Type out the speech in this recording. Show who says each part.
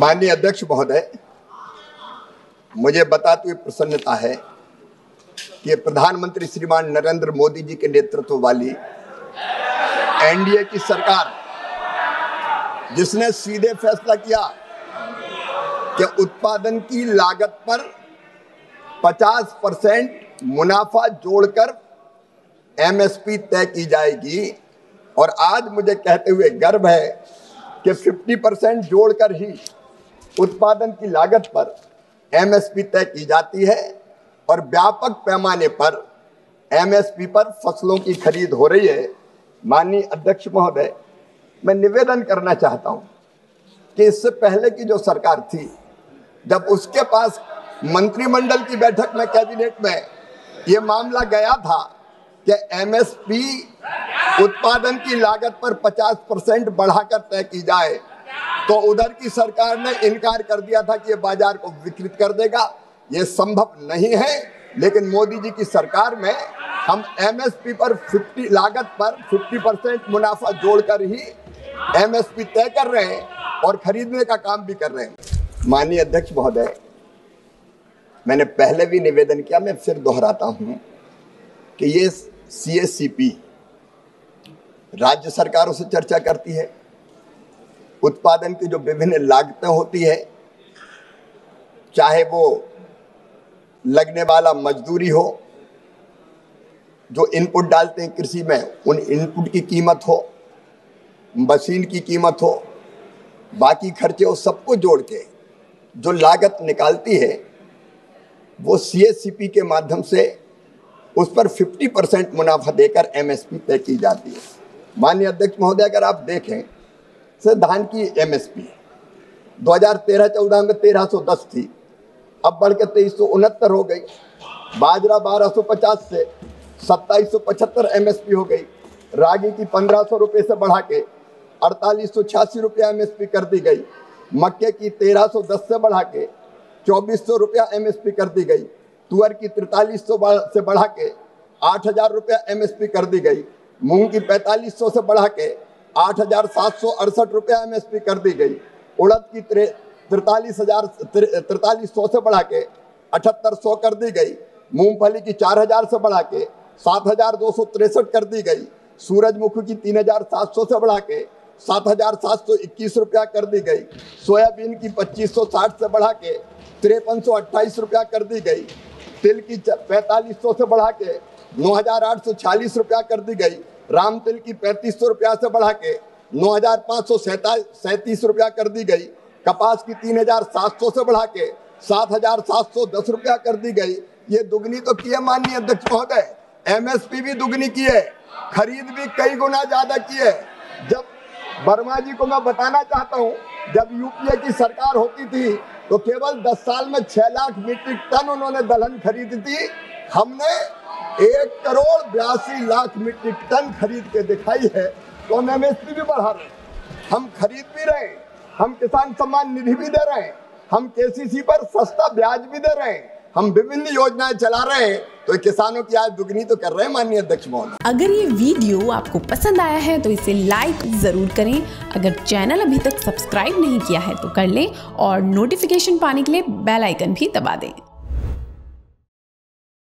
Speaker 1: माननीय अध्यक्ष महोदय, मुझे बताते हुए प्रसन्नता है कि प्रधानमंत्री श्रीमान नरेंद्र मोदी जी के नेतृत्व वाली एनडीए की सरकार, जिसने सीधे फैसला किया कि उत्पादन की लागत पर 50% मुनाफा जोड़कर एमएसपी तय की जाएगी, और आज मुझे कहते हुए गर्व है कि 50% जोड़कर ही उत्पादन की लागत पर एमएसपी तय की जाती है और व्यापक पैमाने पर एमएसपी पर फसलों की खरीद हो रही है। माननीय अध्यक्ष महोदय, मैं निवेदन करना चाहता हूं कि इससे पहले की जो सरकार थी, जब उसके पास मंत्रिमंडल की बैठक में, कैबिनेट में ये मामला गया था कि एमएसपी उत्पादन की लागत पर 50% बढ़ाकर तय की जाए, तो उधर की सरकार ने इनकार कर दिया था कि ये बाजार को विकृत कर देगा, ये संभव नहीं है। लेकिन मोदी जी की सरकार में हम एमएसपी पर लागत पर 50% मुनाफा जोड़कर ही एमएसपी तय कर रहे हैं और खरीदने का काम भी कर रहे हैं। माननीय अध्यक्ष महोदय, मैंने पहले भी निवेदन किया, मैं फिर दोहराता हूं कि ये सीएससीपी राज्य सरकारों से चर्चा करती है। उत्पादन की जो विभिन्न लागतें होती है, चाहे वो लगने वाला मजदूरी हो, जो इनपुट डालते हैं कृषि में, उन इनपुट की कीमत हो, मशीन की कीमत हो, बाकी खर्चे हो, सबको जोड़ के जो लागत निकालती है वो सीएससीपी के माध्यम से उस पर 50% मुनाफा देकर एमएसपी तय की जाती है। माननीय अध्यक्ष महोदय, अगर आप देखें सर, धान की एमएसपी 2013-14 में 1310 थी, अब बढ़ के 2369 हो गई। बाजरा 1250 से 2775 एमएसपी हो गई। रागी की 1500 रुपये से बढ़ा के 4886 रुपया एमएसपी कर दी गई। मक्के की 1310 से बढ़ा के 2400 रुपया एमएसपी कर दी गई। तुअर की 4300 से बढ़ा के 8000 रुपया एमएसपी कर दी गई। मूंग की 4500 से बढ़ा के 8768 रुपया एमएसपी कर दी गई। उड़द की 4300 से बढ़ा के 7800 कर दी गई। मूंगफली की 4000 से बढ़ा के 7263 कर दी गई। सूरजमुखी की 3700 से बढ़ा के 7721 रुपया कर दी गई। सोयाबीन की 2560 से बढ़ा के 5328 रुपया कर दी गई। तिल की 4500 से बढ़ा के 9846 रुपया कर दी गई। राम तिल की 3500 रुपया से बढ़ा के 9537 रुपया कर दी गई। कपास की 3700 से बढ़ा के 7710 रुपया कर दी गई। ये दुगनी तो की है माननीय अध्यक्ष महोदय, एमएसपी भी दुगनी की है, खरीद भी कई गुना ज्यादा की है। जब वर्मा जी को मैं बताना चाहता हूँ, जब यूपीए की सरकार होती थी तो केवल 10 साल में 6 लाख मीट्रिक टन उन्होंने दलहन खरीदी थी। हमने 1,82,00,000 मीट्रिक टन खरीद के दिखाई है। तो हम एमएसपी भी बढ़ा रहे हैं, हम खरीद भी रहे हैं, हम किसान सम्मान निधि भी दे रहे हैं, हम केसीसी पर सस्ता ब्याज भी दे रहे हैं, हम विभिन्न योजनाएं चला रहे हैं, तो किसानों की आय दुगनी तो कर रहे हैं माननीय अध्यक्ष महोदय।
Speaker 2: अगर ये वीडियो आपको पसंद आया है तो इसे लाइक जरूर करें। अगर चैनल अभी तक सब्सक्राइब नहीं किया है तो कर लें और नोटिफिकेशन पाने के लिए बेल आइकन भी दबा दें।